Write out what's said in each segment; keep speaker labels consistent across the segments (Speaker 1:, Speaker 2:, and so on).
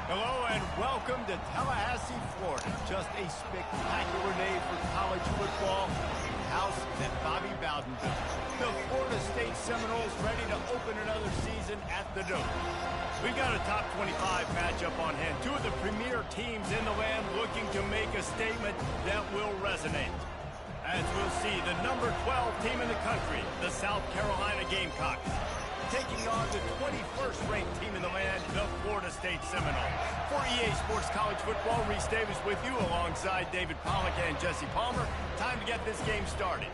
Speaker 1: Hello and welcome to Tallahassee, Florida. Just a spectacular day for college football. House that Bobby Bowden built. The Florida State Seminoles ready to open another season at the Dome. We got a top 25 matchup on hand. Two of the premier teams in the land looking to make a statement that will resonate. As we'll see, the number 12 team in the country, the South Carolina Gamecocks, taking on the 21st ranked team in the land, the Florida State Seminoles. For EA Sports College Football, Reese Davis with you alongside David Pollack and Jesse Palmer. Time to get this game started.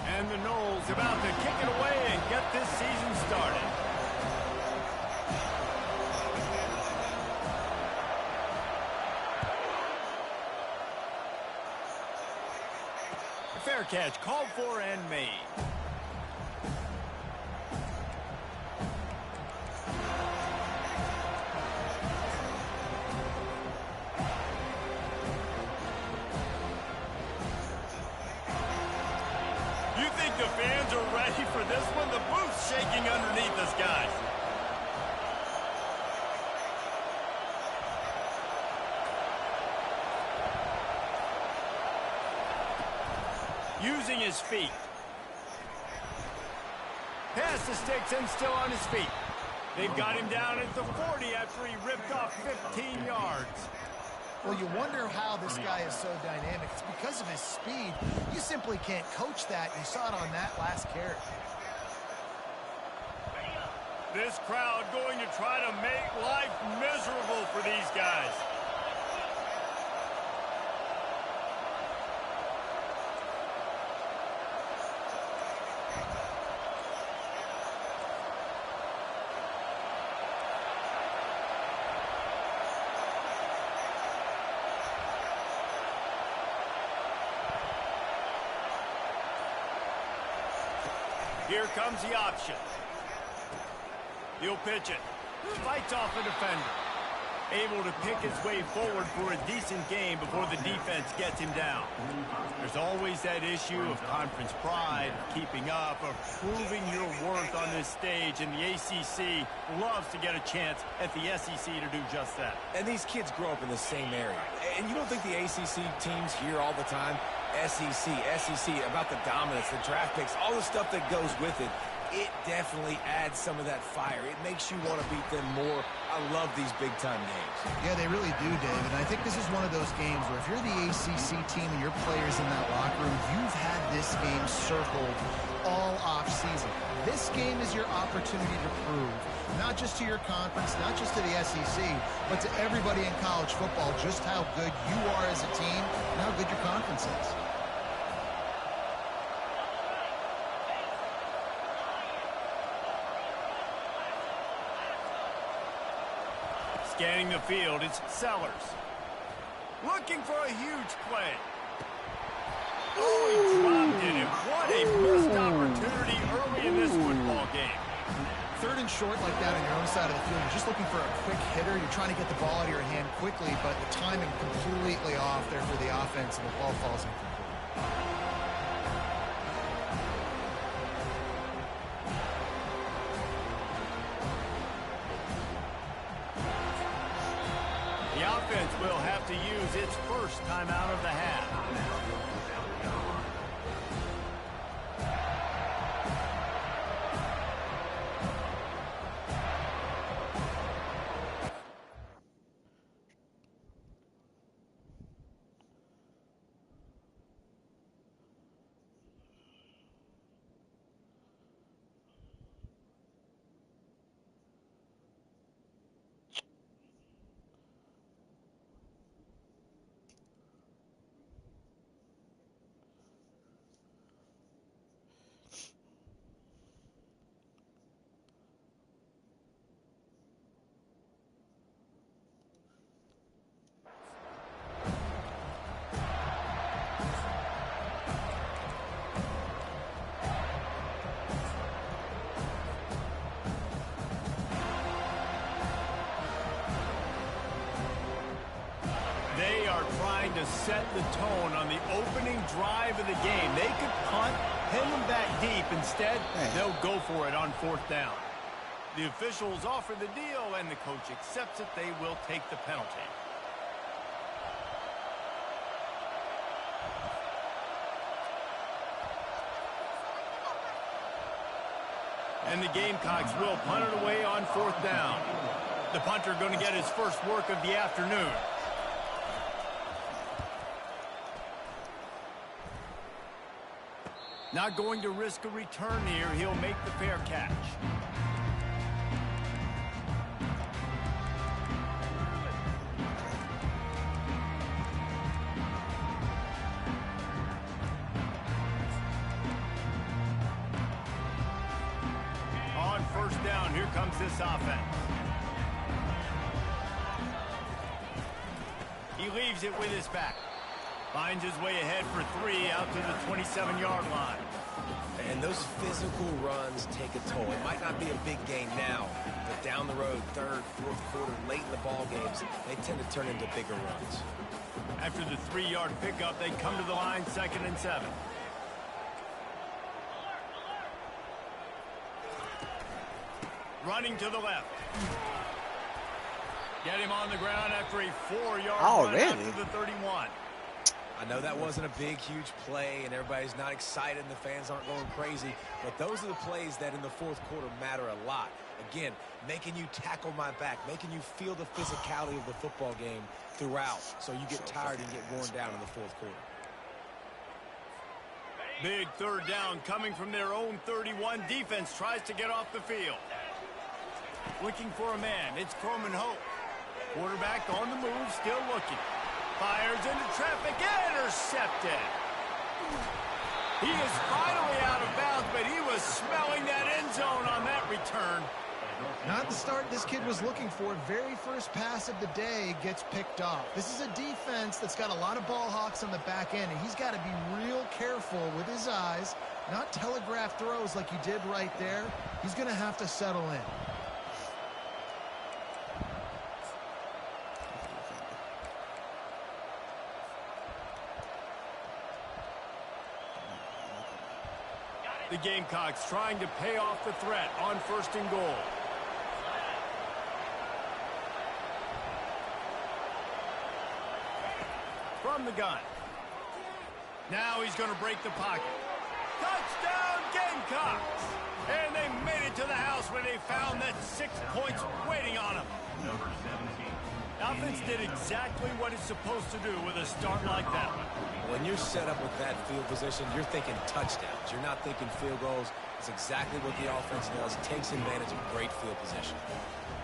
Speaker 1: And the Noles about to kick it away and get this season started. Fair catch called for and made. You think the fans are ready for this one? The booth's shaking underneath us, guys. Using his feet. Pass the sticks and still on his feet. They've got him down at the 40 after he ripped off 15 yards.
Speaker 2: Well, you wonder how this guy is so dynamic. It's because of his speed. You simply can't coach that. You saw it on that last carry.
Speaker 1: This crowd going to try to make life miserable for these guys. Here comes the option. He'll pitch it. Fights off a defender. Able to pick his way forward for a decent game before the defense gets him down. There's always that issue of conference pride, keeping up, of proving your worth on this stage, and the ACC loves to get a chance at the SEC to do just that.
Speaker 3: And these kids grow up in the same area. And you don't think the ACC teams hear all the time, SEC, about the dominance, the draft picks, all the stuff that goes with it. It definitely adds some of that fire. It makes you want to beat them more. I love these big-time games.
Speaker 2: Yeah, they really do, David. And I think this is one of those games where if you're the ACC team and your players in that locker room, you've had this game circled all off-season. This game is your opportunity to prove, not just to your conference, not just to the SEC, but to everybody in college football, just how good you are as a team and how good your conference is.
Speaker 1: Scanning the field, it's Sellers. Looking for a huge play. Oh, he dropped it, and what a missed opportunity early in this football game.
Speaker 2: Third and short like that on your own side of the field, you're just looking for a quick hitter. You're trying to get the ball out of your hand quickly, but the timing completely off there for the offense, and the ball falls incomplete.
Speaker 1: The offense will have to use its first timeout of the half. are trying to set the tone on the opening drive of the game. They could punt, pin them back deep. Instead, they'll go for it on 4th down. The officials offer the deal, and the coach accepts it. They will take the penalty. And the Gamecocks will punt it away on 4th down. The punter going to get his first work of the afternoon. Not going to risk a return here. He'll make the fair catch. On 1st down, here comes this offense. He leaves it with his back. Finds his way ahead for 3 out to the 27-yard line.
Speaker 3: And those physical runs take a toll. It might not be a big gain now, but down the road, 3rd, 4th quarter, late in the ball games, they tend to turn into bigger runs.
Speaker 1: After the 3-yard pickup, they come to the line, 2nd and 7. Running to the left. Get him on the ground after a 4-yard run out to the 31.
Speaker 3: I know that wasn't a big, huge play, and everybody's not excited, and the fans aren't going crazy, but those are the plays that in the 4th quarter matter a lot. Again, making you tackle my back, making you feel the physicality of the football game throughout, so you get tired and get worn down in the 4th quarter.
Speaker 1: Big 3rd down coming from their own 31. Defense tries to get off the field. Looking for a man. It's Croman Hope. Quarterback on the move, still looking. Fires into traffic, intercepted. He is finally out of bounds, but he was smelling that end zone on that return.
Speaker 2: Not the start this kid was looking for. Very first pass of the day gets picked off. This is a defense that's got a lot of ball hawks on the back end, and he's got to be real careful with his eyes, not telegraph throws like he did right there. He's going to have to settle in.
Speaker 1: The Gamecocks trying to pay off the threat on 1st and goal. From the gun. Now he's going to break the pocket. Touchdown Gamecocks! And they made it to the house where they found that 6 points waiting on them. Number 17. Offense did exactly what it's supposed to do with a start like that one.
Speaker 3: When you're set up with that field position, you're thinking touchdowns. You're not thinking field goals. It's exactly what the offense does. Takes advantage of great field position.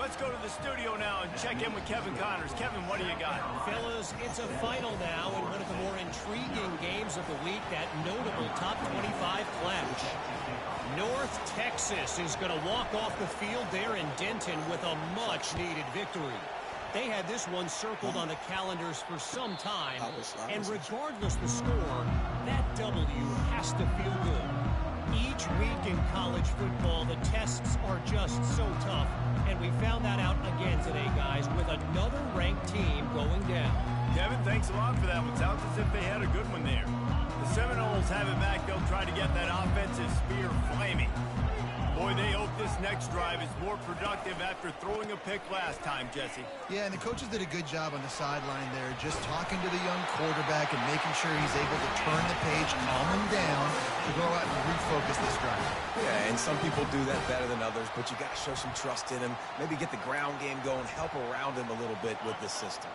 Speaker 1: Let's go to the studio now and check in with Kevin Connors. Kevin, what do you got?
Speaker 4: Fellas, it's a final now in one of the more intriguing games of the week, that notable top 25 clash. North Texas is going to walk off the field there in Denton with a much-needed victory. They had this one circled on the calendars for some time, and regardless the score, that W has to feel good. Each week in college football, the tests are just so tough, and we found that out again today, guys, with another ranked team going down.
Speaker 1: Kevin, thanks a lot for that one. Sounds as if they had a good one there. The Seminoles have it back. They'll try to get that offensive spear flaming. Boy, they hope this next drive is more productive after throwing a pick last time, Jesse.
Speaker 2: Yeah, and the coaches did a good job on the sideline there, just talking to the young quarterback and making sure he's able to turn the page, calm him down, to go out and refocus this drive.
Speaker 3: Yeah, and some people do that better than others, but you got to show some trust in him, maybe get the ground game going, help around him a little bit with this system.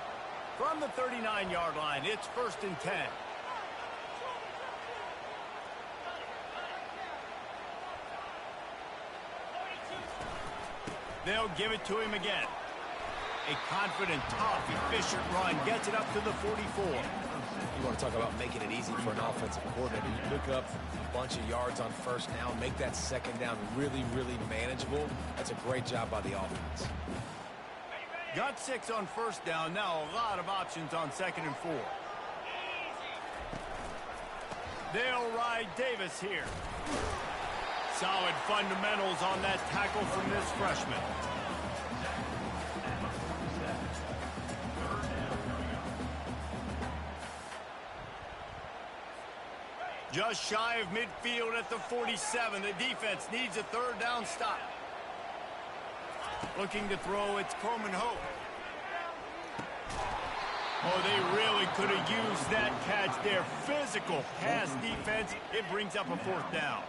Speaker 1: From the 39-yard line, it's 1st and 10. They'll give it to him again. A confident, tough, efficient run gets it up to the 44.
Speaker 3: You want to talk about making it easy for an offensive coordinator. You pick up a bunch of yards on 1st down, make that 2nd down really, really manageable. That's a great job by the offense.
Speaker 1: Got 6 on 1st down. Now a lot of options on 2nd and 4. They'll ride Davis here. Solid fundamentals on that tackle from this freshman. Just shy of midfield at the 47. The defense needs a third down stop. Looking to throw, it's Coleman Hope. Oh, they really could have used that catch there. Physical pass defense. It brings up a fourth down.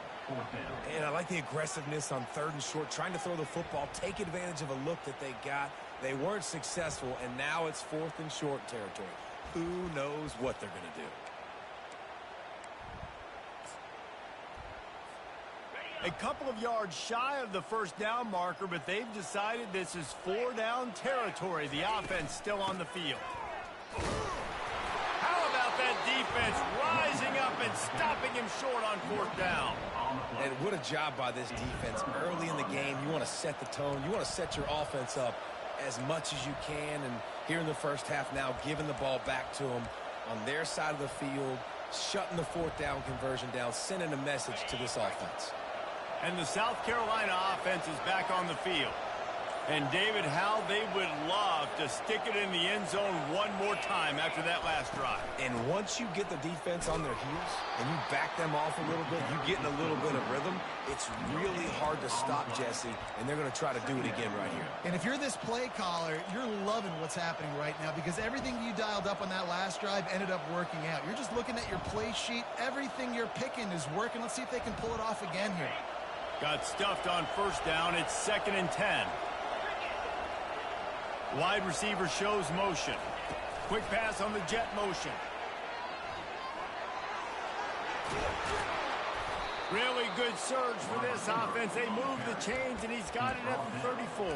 Speaker 3: And I like the aggressiveness on 3rd and short, trying to throw the football, take advantage of a look that they got. They weren't successful, and now it's 4th and short territory. Who knows what they're going to do?
Speaker 1: A couple of yards shy of the first down marker, but they've decided this is 4-down territory. The offense still on the field. How about that defense rising up and stopping him short on 4th down?
Speaker 3: And what a job by this defense. Early in the game, you want to set the tone. You want to set your offense up as much as you can. And here in the first half now, giving the ball back to them on their side of the field, shutting the 4th down conversion down, sending a message to this offense.
Speaker 1: And the South Carolina offense is back on the field. And David, how they would love to stick it in the end zone one more time after that last drive.
Speaker 3: And once you get the defense on their heels and you back them off a little bit, you get in a little bit of rhythm, it's really hard to stop, Jesse, and they're going to try to do it again right here.
Speaker 2: And if you're this play caller, you're loving what's happening right now because everything you dialed up on that last drive ended up working out. You're just looking at your play sheet. Everything you're picking is working. Let's see if they can pull it off again here.
Speaker 1: Got stuffed on 1st down. It's 2nd and 10. Wide receiver shows motion. Quick pass on the jet motion. Really good surge for this offense. They move the chains, and he's got it at the 34.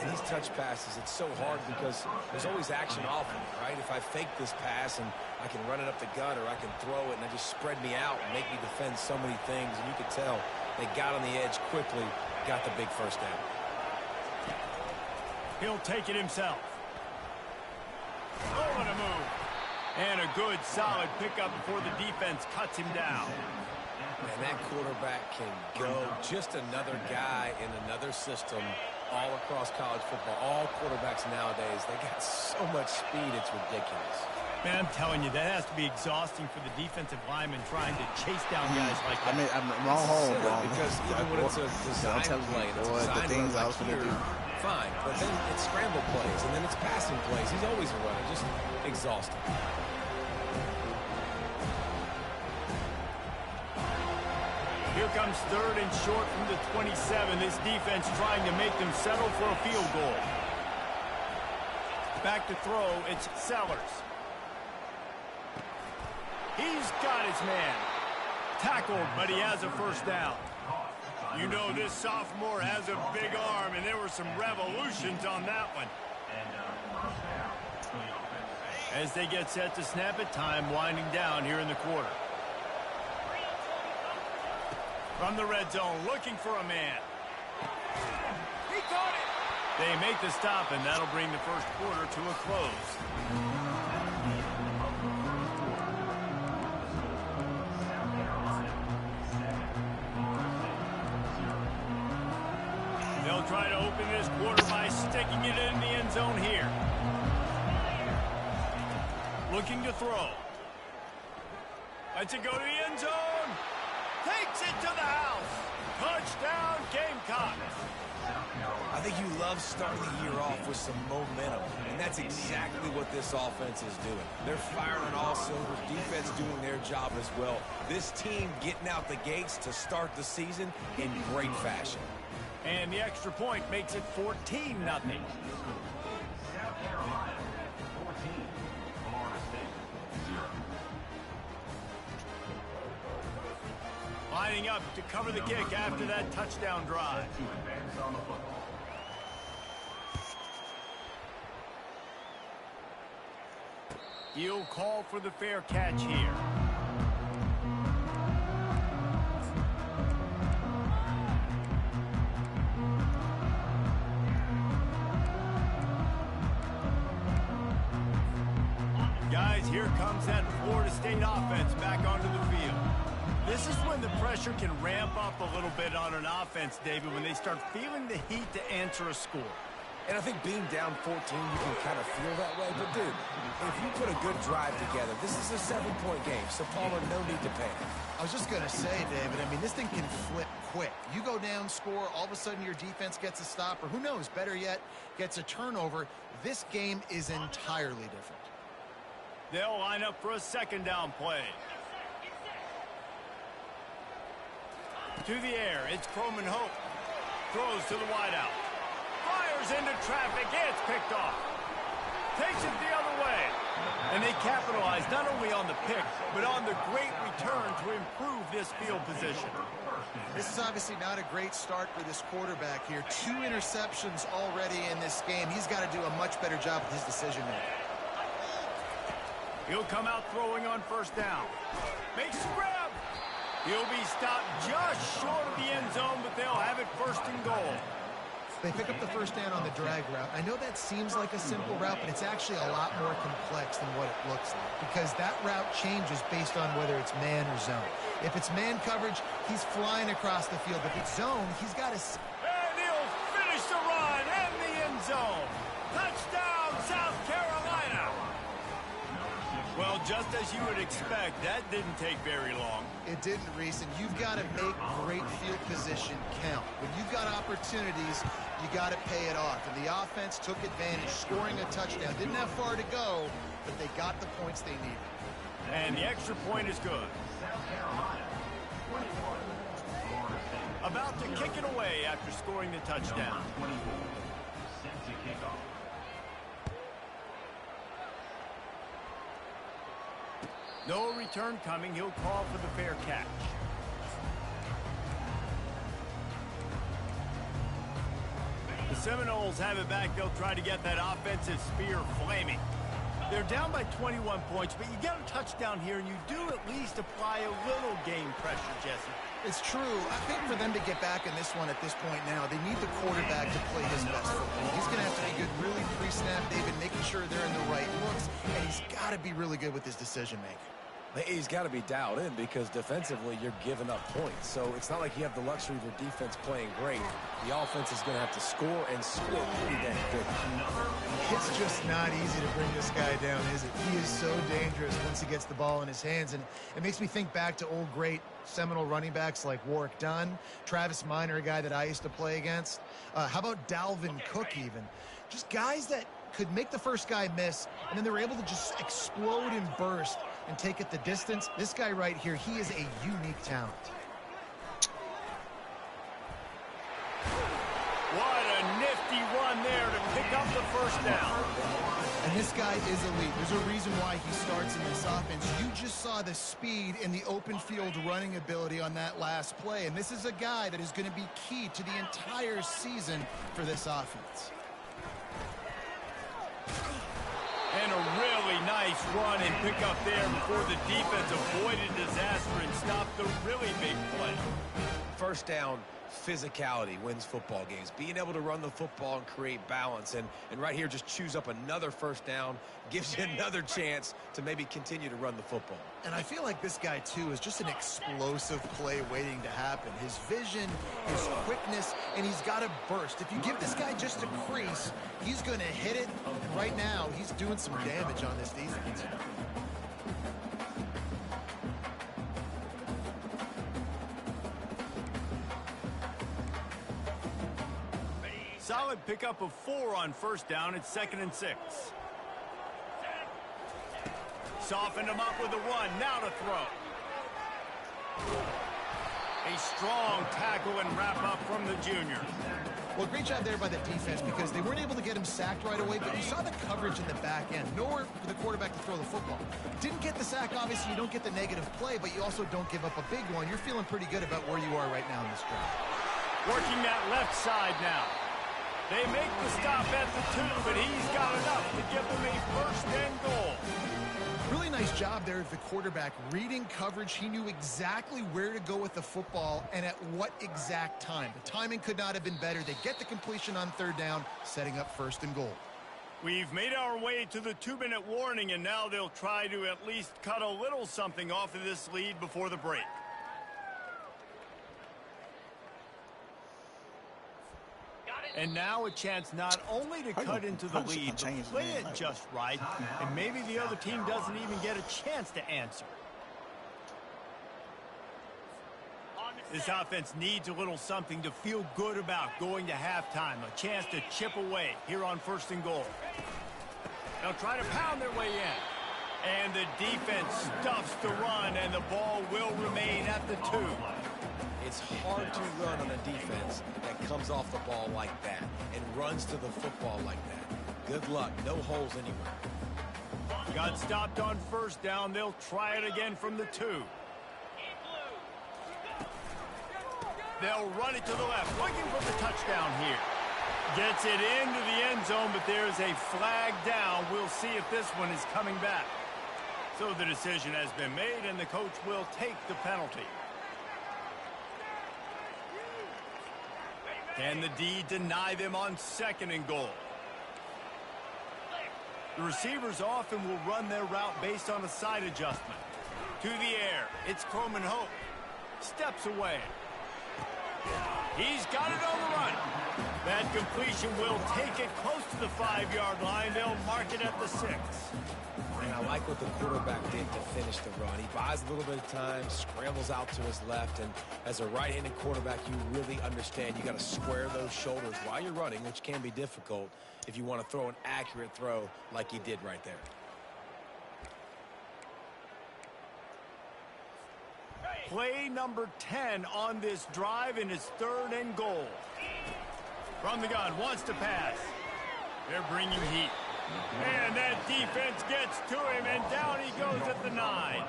Speaker 3: And these touch passes, it's so hard because there's always action off of it, right? If I fake this pass and I can run it up the gut or I can throw it and it just spread me out and make me defend so many things, and you can tell they got on the edge quickly, got the big 1st down.
Speaker 1: He'll take it himself. Oh, what a move. And a good, solid pickup before the defense cuts him down.
Speaker 3: And that quarterback can go. Just another guy in another system all across college football. All quarterbacks nowadays, they got so much speed, it's ridiculous.
Speaker 1: Man, I'm telling you, that has to be exhausting for the defensive lineman trying to chase down guys like that.
Speaker 5: I mean, I'm wrong hole, bro.
Speaker 3: Because even when it's a design play, and it's a design
Speaker 5: the things I was
Speaker 3: here, fine. But then it's scramble plays, and then it's passing plays. He's always a runner, just exhausting.
Speaker 1: Here comes 3rd and short from the 27. This defense trying to make them settle for a field goal. Back to throw, it's Sellers. He's got his man. Tackled, but he has a 1st down. You know this sophomore has a big arm, and there were some revolutions on that one. As they get set to snap it, time winding down here in the quarter. From the red zone, looking for a man. He caught it! They make the stop, and that'll bring the first quarter to a close. They'll try to open this quarter by sticking it in the end zone here. Looking to throw. Lets it go to the end zone. Takes it to the house. Touchdown, Gamecocks.
Speaker 3: I think you love starting the year off with some momentum, and that's exactly what this offense is doing. They're firing on all cylinders, defense doing their job as well. This team getting out the gates to start the season in great fashion.
Speaker 1: And the extra point makes it 14-0. Lining up to cover the kick after that touchdown drive. He'll call for the fair catch here. Guys, here comes that Florida State offense back onto the field. This is when the pressure can ramp up a little bit on an offense, David, when they start feeling the heat to answer a score.
Speaker 3: And I think being down 14, you can kind of feel that way. But, dude, if you put a good drive together, this is a 7-point game, so Palmer, no need to panic.
Speaker 2: I was just going to say, David, I mean, this thing can flip quick. You go down, score, all of a sudden your defense gets a stop, or who knows, better yet, gets a turnover. This game is entirely different.
Speaker 1: They'll line up for a second down play. To the air, it's Croman Hope. Throws to the wideout. Fires into traffic. It's picked off. Takes it the other way. And they capitalize not only on the pick, but on the great return to improve this field position.
Speaker 2: This is obviously not a great start for this quarterback here. 2 interceptions already in this game. He's got to do a much better job with his decision-making.
Speaker 1: He'll come out throwing on first down. Makes the grab. He'll be stopped just short of the end zone, but they'll have it first and goal.
Speaker 2: They pick up the first down on the drag route. I know that seems like a simple route, but it's actually a lot more complex than what it looks like, because that route changes based on whether it's man or zone. If it's man coverage, he's flying across the field. If it's zone, he's got to...
Speaker 1: And he'll finish the run in the end zone. Touchdown, South Carolina. Well, just as you would expect, that didn't take very long.
Speaker 2: It didn't, Reese, and you've got to make great field position count. When you've got opportunities, you got to pay it off. And the offense took advantage, scoring a touchdown. Didn't have far to go, but they got the points they needed.
Speaker 1: And the extra point is good. About to kick it away after scoring the touchdown. No return coming. He'll call for the fair catch. The Seminoles have it back. They'll try to get that offensive spear flaming. They're down by 21 points, but you get a touchdown here, and you do at least apply a little game pressure, Jesse.
Speaker 2: It's true. I think for them to get back in this one at this point now, they need the quarterback to play his best football. He's going to have to be good really pre-snap, David, making sure they're in the right looks, and he's got to be really good with his decision-making.
Speaker 3: He's got to be dialed in because defensively you're giving up points. So it's not like you have the luxury of your defense playing great. The offense is going to have to score and score pretty dang good.
Speaker 2: It's just not easy to bring this guy down, is it? He is so dangerous once he gets the ball in his hands. And it makes me think back to old great Seminole running backs like Warwick Dunn, Travis Minor, a guy that I used to play against. How about Dalvin Cook even? Just guys that could make the first guy miss, and then they were able to just explode and burst and take it the distance. This guy right here, he is a unique talent.
Speaker 1: What a nifty run there to pick up the first down.
Speaker 2: And this guy is elite. There's a reason why he starts in this offense. You just saw the speed and the open field running ability on that last play. And this is a guy that is going to be key to the entire season for this offense.
Speaker 1: And a really nice run and pick up there before the defense avoided disaster and stopped the really big play.
Speaker 3: First down, physicality wins football games. Being able to run the football and create balance. And right here, just choose up another first down, gives you another chance to maybe continue to run the football.
Speaker 2: And I feel like this guy, too, is just an explosive play waiting to happen. His vision, his quickness, and he's got to burst. If you give this guy just a crease, he's going to hit it. And right now, he's doing some damage on this defense.
Speaker 1: Solid pickup of 4 on first down. It's 2nd and 6. Softened him up with a run. Now to throw. A strong tackle and wrap up from the junior.
Speaker 2: Well, great job there by the defense because they weren't able to get him sacked right away, but you saw the coverage in the back end. Nowhere for the quarterback to throw the football. Didn't get the sack, obviously. You don't get the negative play, but you also don't give up a big one. You're feeling pretty good about where you are right now in this drive.
Speaker 1: Working that left side now. They make the stop at the 2, but he's got enough to give them a first and goal.
Speaker 2: Really nice job there of the quarterback. Reading coverage, he knew exactly where to go with the football and at what exact time. The timing could not have been better. They get the completion on 3rd down, setting up 1st and goal.
Speaker 1: We've made our way to the 2-minute warning, and now they'll try to at least cut a little something off of this lead before the break. And now a chance not only to cut into the lead, but play it just right, and maybe the other team doesn't even get a chance to answer. This offense needs a little something to feel good about going to halftime, a chance to chip away here on 1st and goal. They'll try to pound their way in. And the defense stuffs the run, and the ball will remain at the 2.
Speaker 3: It's hard to run on a defense that comes off the ball like that and runs to the football like that. Good luck. No holes anywhere.
Speaker 1: Got stopped on 1st down. They'll try it again from the 2. They'll run it to the left, looking for the touchdown here. Gets it into the end zone, but there's a flag down. We'll see if this one is coming back. So the decision has been made, and the coach will take the penalty. Can the D deny them on 2nd and goal? The receivers often will run their route based on a side adjustment. To the air, it's Croman Hope. Steps away. He's got it on the run. That completion will take it close to the 5-yard line. They'll mark it at the 6.
Speaker 3: And I like what the quarterback did to finish the run. He buys a little bit of time, scrambles out to his left, and as a right-handed quarterback, you really understand you got to square those shoulders while you're running, which can be difficult if you want to throw an accurate throw like he did right there.
Speaker 1: Play number 10 on this drive, and it's 3rd and goal. From the gun, wants to pass. They're bringing heat. And that defense gets to him, and down he goes at the 9.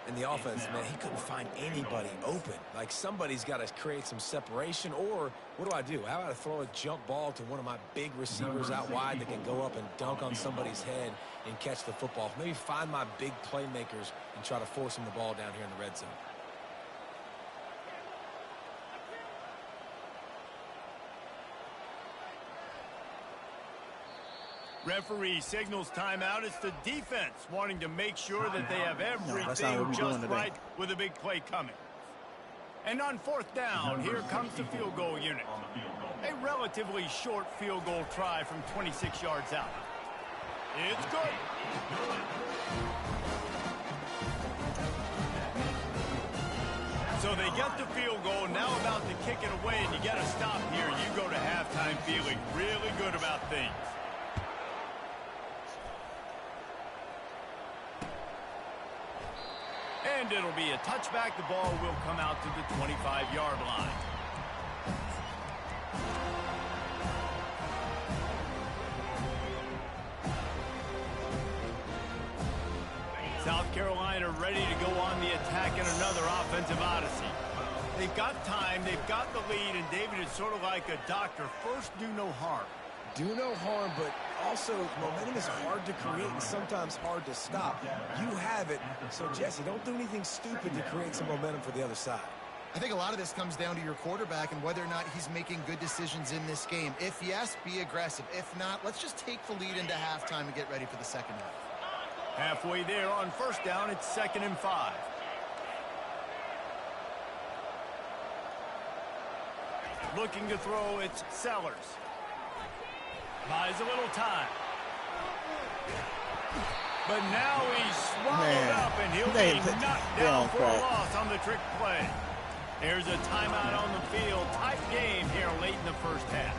Speaker 3: And the offense, man, he couldn't find anybody open. Like, somebody's got to create some separation, or what do? How about I throw a jump ball to one of my big receivers out wide that can go up and dunk on somebody's head and catch the football? Maybe find my big playmakers and try to force them the ball down here in the red zone.
Speaker 1: Referee signals timeout. It's the defense wanting to make sure that they have everything just right with a big play coming. And on 4th down, here comes the field goal unit. A relatively short field goal try from 26 yards out. It's good. So they get the field goal, now about to kick it away, and you got to stop here. You go to halftime feeling really good about things. And it'll be a touchback. The ball will come out to the 25-yard line. South Carolina ready to go on the attack in another offensive odyssey. They've got time, they've got the lead, and David is sort of like a doctor. First, do no harm.
Speaker 3: Do no harm, but also momentum is hard to create and sometimes hard to stop. You have it, so Jesse, don't do anything stupid to create some momentum for the other side.
Speaker 2: I think a lot of this comes down to your quarterback and whether or not he's making good decisions in this game. If yes, be aggressive. If not, let's just take the lead into halftime and get ready for the second half.
Speaker 1: Halfway there on 1st down, it's 2nd and 5. Looking to throw, it's Sellers. Buys a little time. But now he's swallowed up, and he'll be knocked down for a loss on the trick play. There's a timeout on the field. Tight game here late in the first half.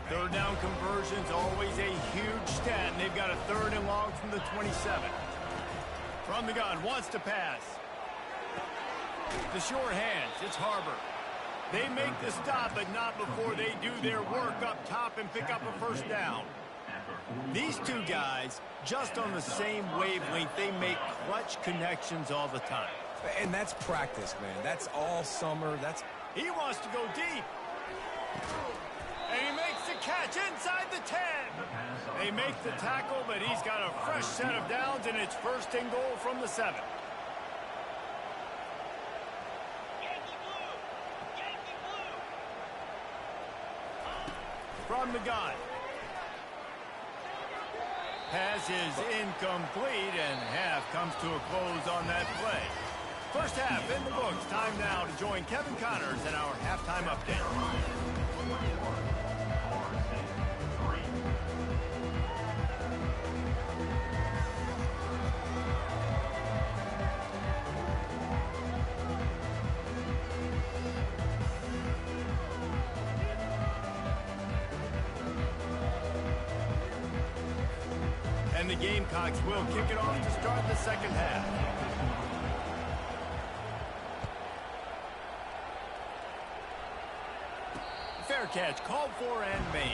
Speaker 1: Third down conversions, always a huge stat, and they've got a 3rd and long from the 27. From the gun, wants to pass. The short hands, it's Harbor. They make the stop, but not before they do their work up top and pick up a 1st down. These two guys, just on the same wavelength, they make clutch connections all the time.
Speaker 3: And that's practice, man. That's all summer.
Speaker 1: He wants to go deep. And he makes the catch inside the 10. They make the tackle, but he's got a fresh set of downs, and it's 1st and goal from the 7. From the gun. Pass is incomplete, and half comes to a close on that play. First half in the books. Time now to join Kevin Connors in our halftime update. And the Gamecocks will kick it off to start the second half. Fair catch called for and made.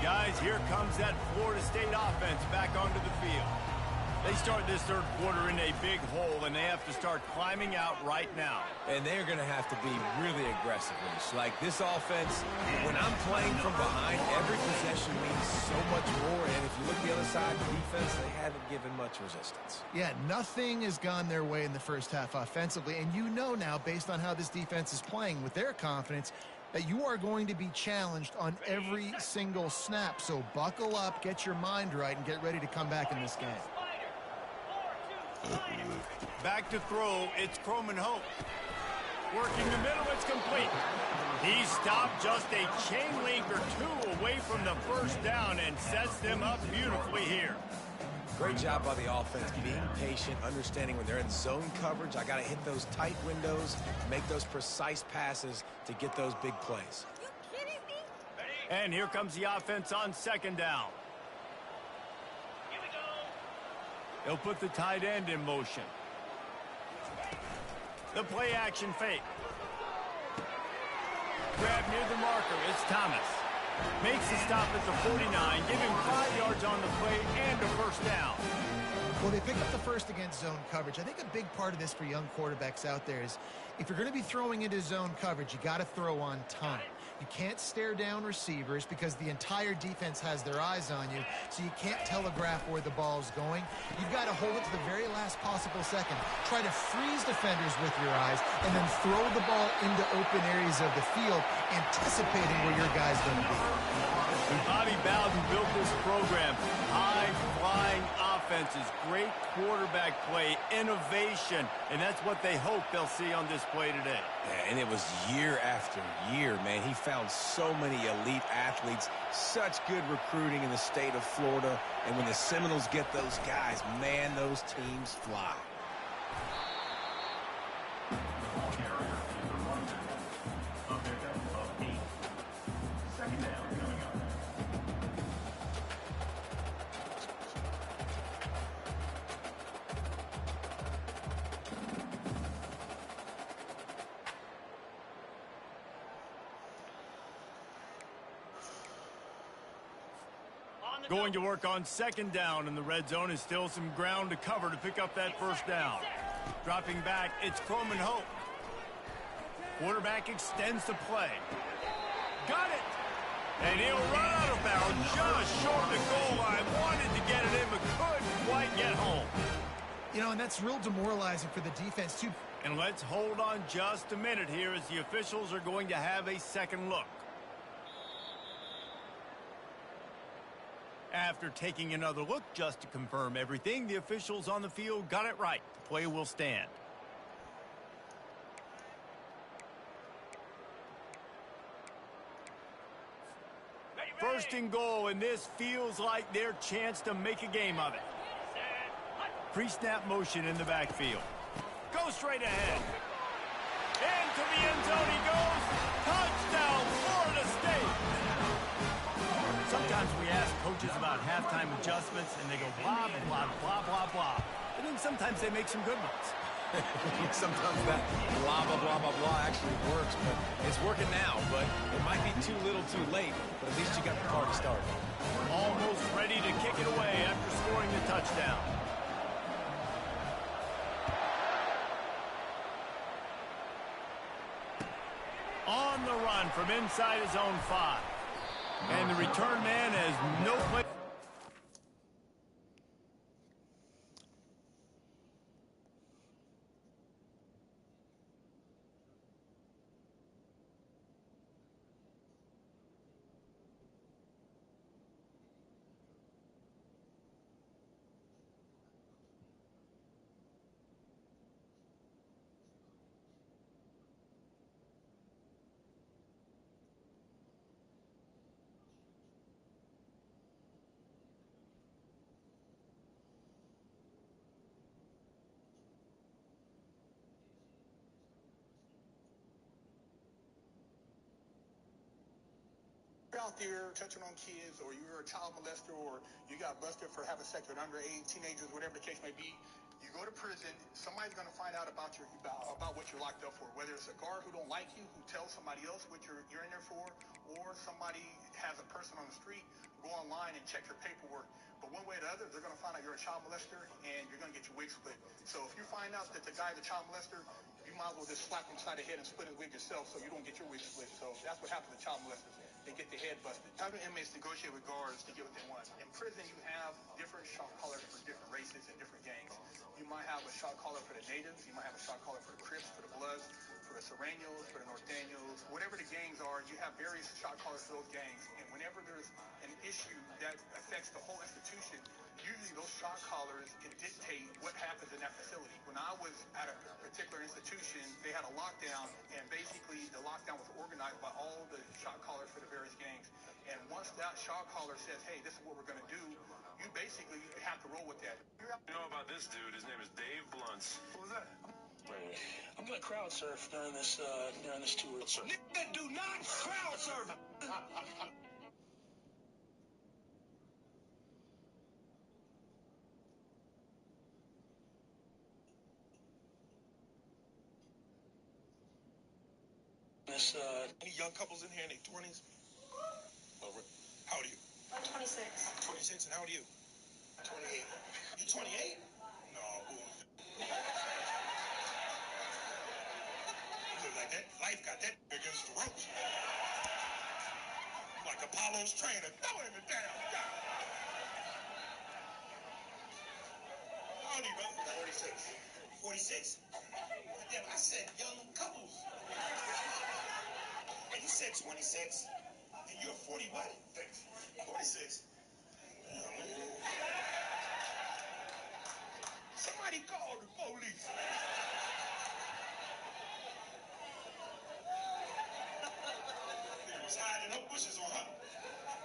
Speaker 1: Guys, here comes that Florida State offense back onto the field. They start this third quarter in a big hole, and they have to start climbing out right now.
Speaker 3: And they're going to have to be really aggressive. Like this offense, when I'm playing from behind, every possession means so much more. And if you look the other side, the defense, they haven't given much resistance.
Speaker 2: Yeah, nothing has gone their way in the first half offensively. And you know now, based on how this defense is playing with their confidence, that you are going to be challenged on every single snap. So buckle up, get your mind right, and get ready to come back in this game.
Speaker 1: Back to throw, it's Croman Hope. Working the middle, it's complete. He stopped just a chain link or two away from the first down and sets them up beautifully here.
Speaker 3: Great job by the offense, being patient, understanding when they're in zone coverage. I got to hit those tight windows, make those precise passes to get those big plays.
Speaker 5: You kidding me?
Speaker 1: And here comes the offense on second down.
Speaker 5: Here we go.
Speaker 1: They'll put the tight end in motion. The play action fake. Grab near the marker. It's Thomas. Makes the stop at the 49, give him 5 yards on the play and a first down.
Speaker 2: Well, they pick up the first against zone coverage. I think a big part of this for young quarterbacks out there is if you're going to be throwing into zone coverage, you got to throw on time. You can't stare down receivers because the entire defense has their eyes on you, so you can't telegraph where the ball's going. You've got to hold it to the very last possible second. Try to freeze defenders with your eyes and then throw the ball into open areas of the field, anticipating where your guy's going to be.
Speaker 1: Bobby Bowden built this program. High-flying offenses, great quarterback play, innovation, and that's what they hope they'll see on display today.
Speaker 3: Yeah, and it was year after year, man. He found so many elite athletes, such good recruiting in the state of Florida, and when the Seminoles get those guys, man, those teams fly.
Speaker 1: Going to work on second down in the red zone is still some ground to cover to pick up that first down. Dropping back, it's Croman Hope. Quarterback extends the play. Got it! And he'll run out of bounds just short of the goal line. Wanted to get it in, but couldn't quite get home.
Speaker 2: You know, and that's real demoralizing for the defense, too.
Speaker 1: And let's hold on just a minute here as the officials are going to have a second look. After taking another look just to confirm everything, the officials on the field got it right. The play will stand. First and goal, and this feels like their chance to make a game of it. Pre-snap motion in the backfield. Go straight ahead. Into the end zone he goes. Touchdown, Florida State. Sometimes we ask coaches about halftime adjustments, and they go blah, blah, blah, blah, blah. And then sometimes they make some good ones.
Speaker 3: Sometimes that blah, blah, blah, blah, blah actually works, but it's working now. But it might be too little too late, but at least you got the party started.
Speaker 1: Almost ready to kick it away after scoring the touchdown. On the run from inside his own 5. And the return man has no play.
Speaker 6: out there touching on kids, or you're a child molester, or you got busted for having sex with underage teenagers, whatever the case may be, you go to prison, somebody's going to find out about what you're locked up for, whether it's a guard who don't like you, who tells somebody else what you're in there for, or somebody has a person on the street, go online and check your paperwork. But one way or the other, they're going to find out you're a child molester, and you're going to get your wig split. So if you find out that the guy's a child molester, you might as well just slap him upside the head and split his wig yourself so you don't get your wig split. So that's what happens to child molesters. They get their head busted. Other inmates negotiate with guards to get what they want. In prison, you have different shot callers for different races and different gangs. You might have a shot caller for the natives. You might have a shot caller for the Crips, for the Bloods, for the Serranos, for the Norteños. Whatever the gangs are, you have various shot callers for those gangs. And whenever there's an issue that affects the whole institution, usually those shot callers can dictate what happens in that facility. When I was at a particular institution, they had a lockdown, and basically the lockdown was organized by all the shot callers for the various gangs. And once that shot caller says, hey, this is what we're going to do, you basically have to roll with that.
Speaker 7: You know about this dude? His name is Dave Blunts.
Speaker 6: What was that?
Speaker 8: I'm gonna crowd surf during this tour.
Speaker 7: Nigga, do not crowd surf!
Speaker 8: Any young couples in here in their 20s? How old are you?
Speaker 9: I'm 26.
Speaker 8: 26, and how old are you?
Speaker 6: 28.
Speaker 8: You 28? No, boy. You look like that. Life got that against the ropes. Like Apollo's trainer, throwing it down. How old are you, brother?
Speaker 6: 46.
Speaker 8: 46? Damn, I said young couples. And you said 26? And you're 40 what? 46. Somebody call the police. He was hiding up bushes on her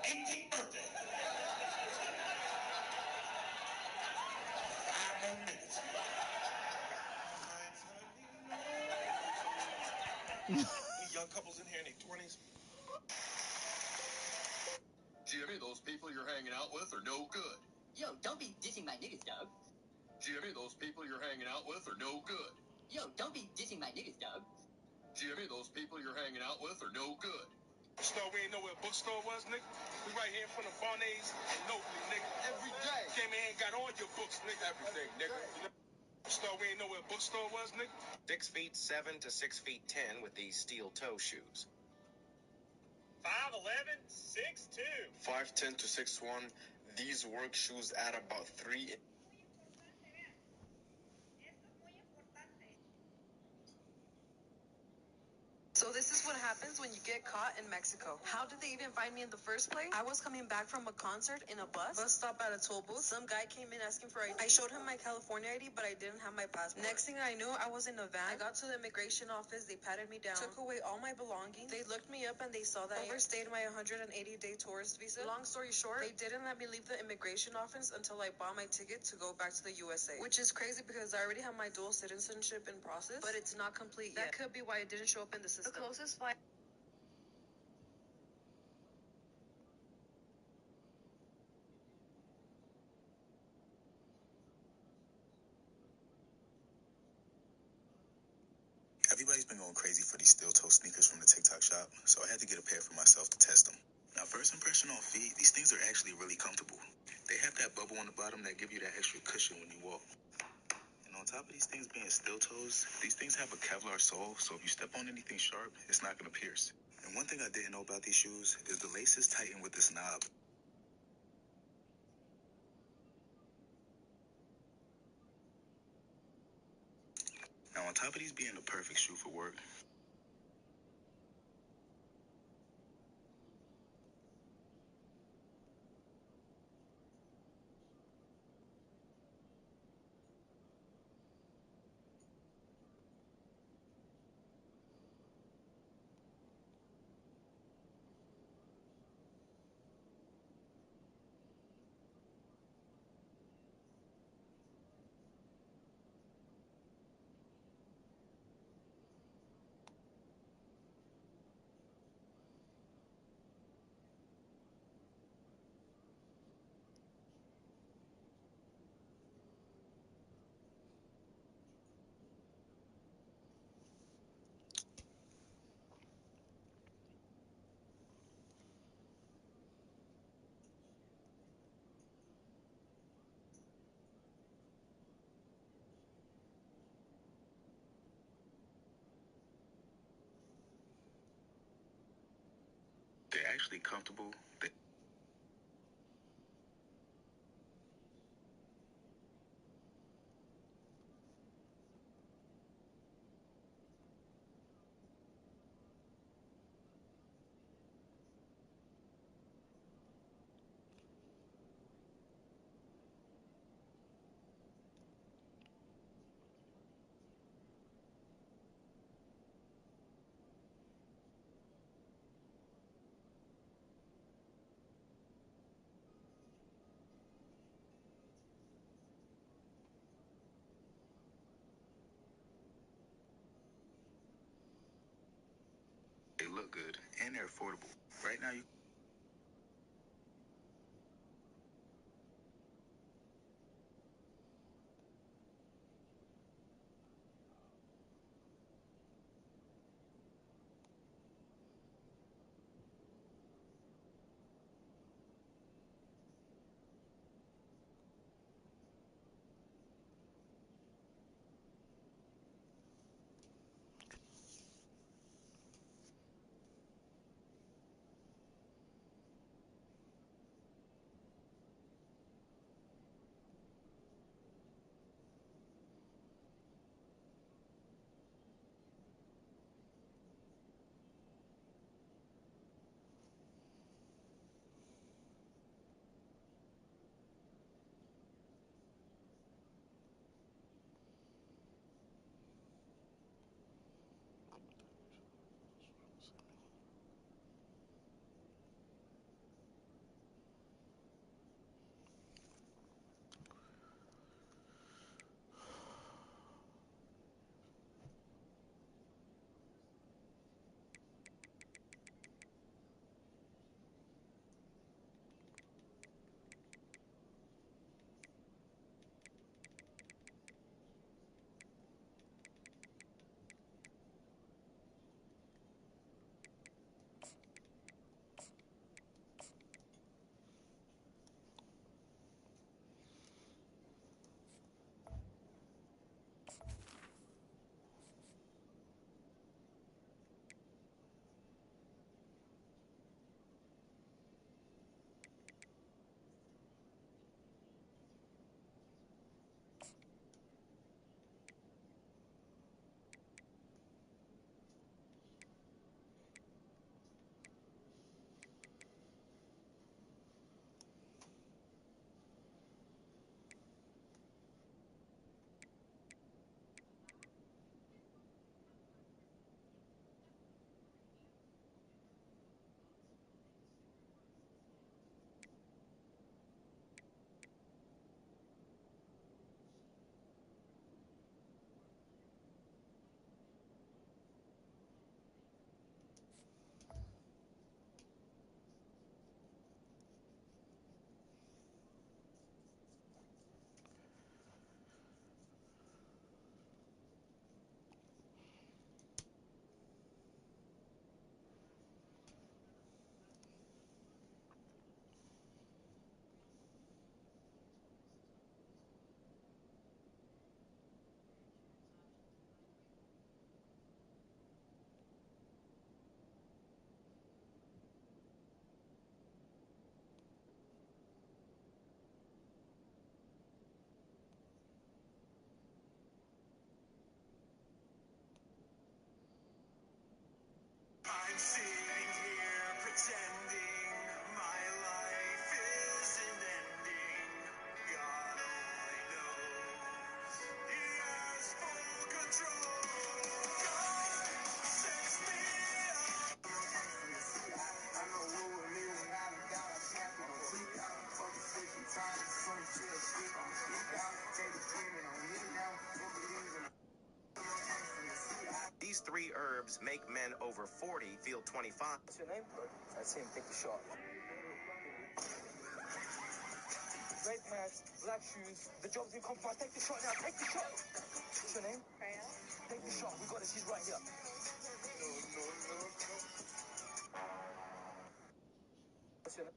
Speaker 8: 18th birthday. 5 more minutes. Any young couples in here in their 20s?
Speaker 10: Jimmy, those people you're hanging out with are no good.
Speaker 11: Yo, don't be dissing my niggas, dog.
Speaker 10: Jimmy, those people you're hanging out with are no good.
Speaker 11: Yo, don't be dissing my niggas, dog.
Speaker 10: Jimmy, those people you're hanging out with are no good.
Speaker 8: Bookstore, we ain't know where a bookstore was, nigga. We right here in front of Barney's and Nobley, nigga.
Speaker 7: Every day.
Speaker 8: Came in here and got all your books, nigga.
Speaker 7: Everything, nigga.
Speaker 8: You know, bookstore, we ain't know where a bookstore was, nigga.
Speaker 12: 6 feet 7 to 6 feet 10 with these steel toe shoes.
Speaker 5: 5'11", 6'2".
Speaker 12: 5'10 to 6'1". These work shoes add about 3.
Speaker 9: So this is what happens when you get caught in Mexico. How did they even find me in the first place? I was coming back from a concert in a bus stop at a toll booth. Some guy came in asking for ID. I showed him my California ID, but I didn't have my passport. Next thing I knew, I was in a van. I got to the immigration office. They patted me down, took away all my belongings. They looked me up and they saw that I overstayed my 180-day tourist visa. Long story short, they didn't let me leave the immigration office until I bought my ticket to go back to the USA, which is crazy because I already have my dual citizenship in process, but it's not complete yet. That could be why it didn't show up in the system. The closest flight.
Speaker 13: Everybody's been going crazy for these steel-toe sneakers from the TikTok shop, so I had to get a pair for myself to test them. Now, first impression on feet, these things are actually really comfortable. They have that bubble on the bottom that give you that extra cushion when you walk. And on top of these things being steel toes, these things have a Kevlar sole, so if you step on anything sharp, it's not going to pierce. And one thing I didn't know about these shoes is the laces tighten with this knob. Now, on top of these being the perfect shoe for work, actually comfortable. They look good, and they're affordable. Right now, you
Speaker 14: I'm sitting here pretending my life isn't ending. God only knows He has full control. God sets me up. I know what we're living out of God. I'm happy to sleep out. Fucking 50 times, some shit, sleep on sleep out. Take a dreaming on me now. Don't believe in
Speaker 15: These three herbs make men over 40 feel 25.
Speaker 16: What's your name? That's him. Take the shot. Red pants, black shoes. The job's in compromise. Take the shot now. Take the shot. What's your name? Freya. Take the shot. We got it. She's right here. What's your name?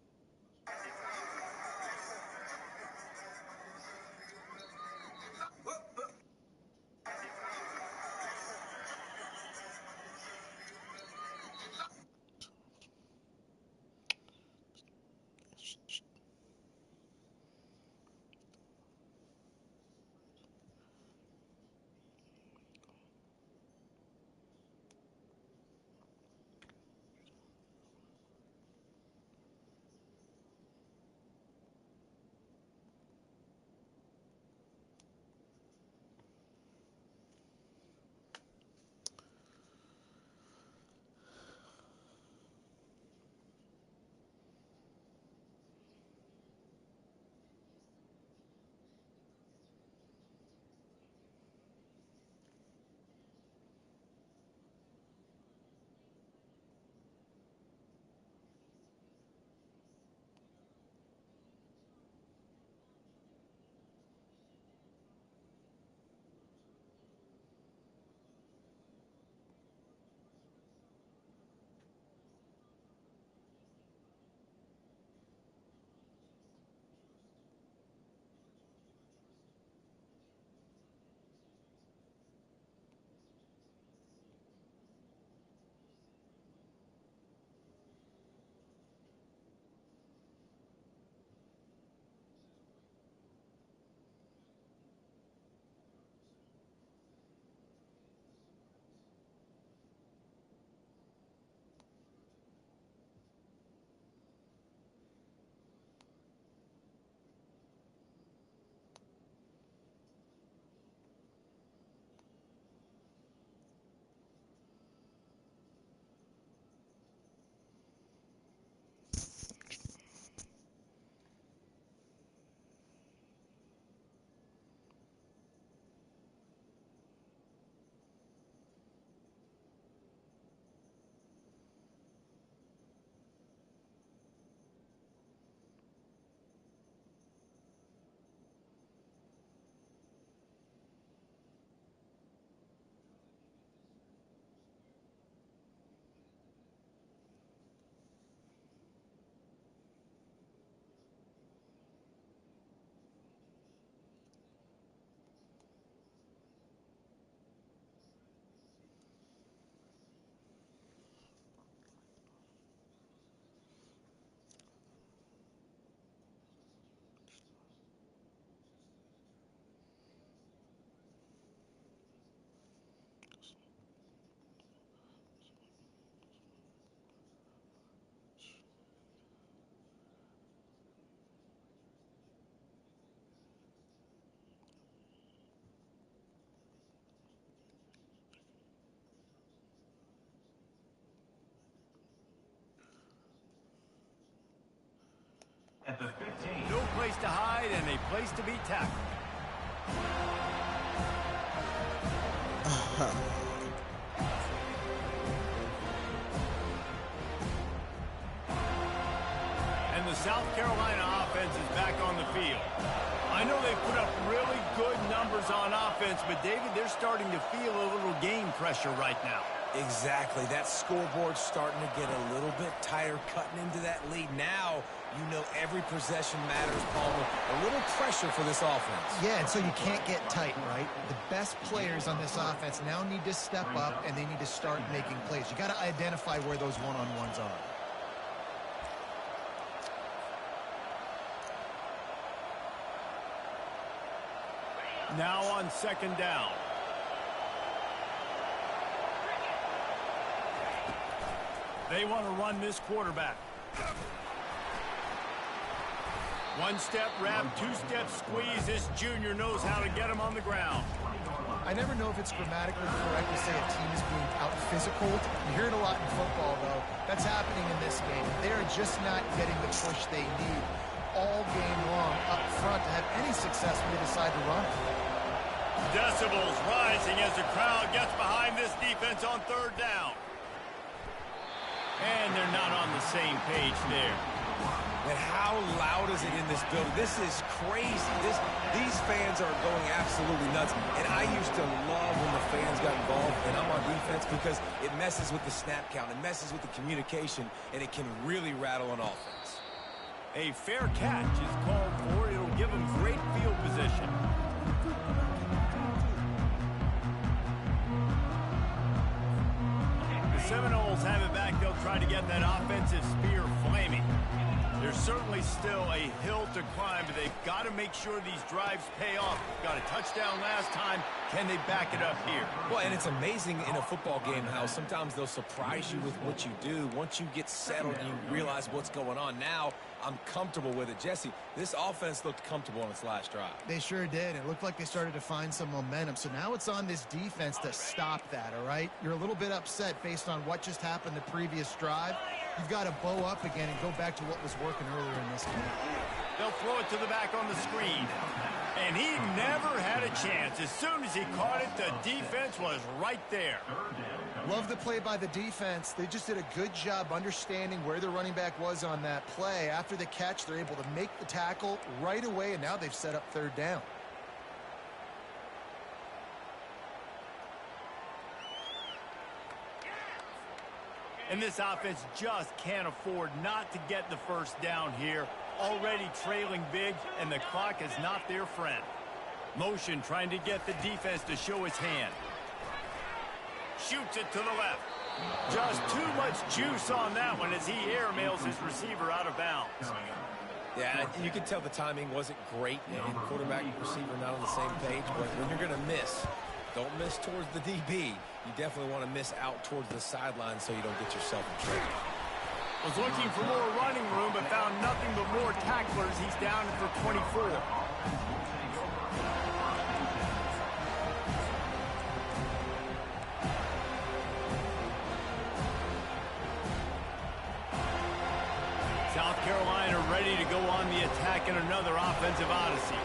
Speaker 1: At the 15. No place to hide and a place to be tackled. And the South Carolina offense is back on the field. I know they've put up really good numbers on offense, but David, they're starting to feel a little game pressure right now.
Speaker 3: Exactly. That scoreboard's starting to get a little bit tighter, cutting into that lead. Now, you know every possession matters, Palmer. A little pressure for this offense.
Speaker 2: Yeah, and so you can't get tight, right? The best players on this offense now need to step up, and they need to start making plays. You got to identify where those one-on-ones are.
Speaker 1: Now on second down. They want to run this quarterback. One-step wrap, two-step squeeze. This junior knows how to get him on the ground.
Speaker 2: I never know if it's grammatically correct to say a team is being out-physical. You hear it a lot in football, though. That's happening in this game. They're just not getting the push they need all game long up front to have any success when they decide to run.
Speaker 1: Decibels rising as the crowd gets behind this defense on third down. And they're not on the same page there.
Speaker 3: And how loud is it in this building? This is crazy. These fans are going absolutely nuts. And I used to love when the fans got involved, and I'm on defense, because it messes with the snap count. It messes with the communication, and it can really rattle an offense.
Speaker 1: A fair catch is called for. It'll give them great field position. The Seminoles have it back. They'll try to get that offensive spear flaming. There's certainly still a hill to climb, but they've got to make sure these drives pay off. Got a touchdown last time. Can they back it up here?
Speaker 3: Well, and it's amazing in a football game how sometimes they'll surprise you with what you do. Once you get settled, you realize what's going on. Now, I'm comfortable with it. Jesse, this offense looked comfortable on its last drive.
Speaker 2: They sure did. It looked like they started to find some momentum. So now it's on this defense to stop that, all right? You're a little bit upset based on what just happened the previous drive. You've got to bow up again and go back to what was working earlier in this game.
Speaker 1: They'll throw it to the back on the screen. And he never had a chance. As soon as he caught it, the defense was right there.
Speaker 2: Love the play by the defense. They just did a good job understanding where the running back was on that play. After the catch, they're able to make the tackle right away, and now they've set up third down.
Speaker 1: And this offense just can't afford not to get the first down here. Already trailing big, and the clock is not their friend. Motion trying to get the defense to show his hand. Shoots it to the left. Just too much juice on that one as he airmails his receiver out of bounds.
Speaker 3: Yeah, you can tell the timing wasn't great, and quarterback and receiver not on the same page, but when you're going to miss, don't miss towards the DB. You definitely want to miss out towards the sideline so you don't get yourself in trouble.
Speaker 1: Was looking for more running room, but found nothing but more tacklers. He's down for 24. South Carolina ready to go on the attack in another offensive odyssey.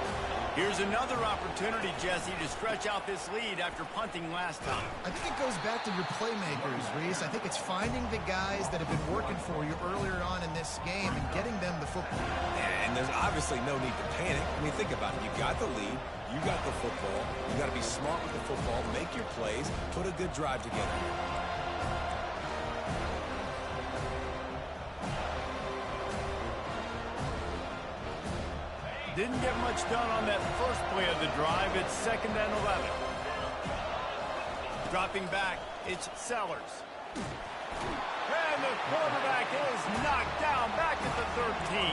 Speaker 1: Here's another opportunity, Jesse, to stretch out this lead after punting last time.
Speaker 2: I think it goes back to your playmakers, Reese. I think it's finding the guys that have been working for you earlier on in this game and getting them the football.
Speaker 3: And there's obviously no need to panic. I mean, think about it. You got the lead. You got the football. You got to be smart with the football. Make your plays. Put a good drive together.
Speaker 1: Didn't get much done on that first play of the drive. It's 2nd and 11. Dropping back, it's Sellers. And the quarterback is knocked down back at the 13.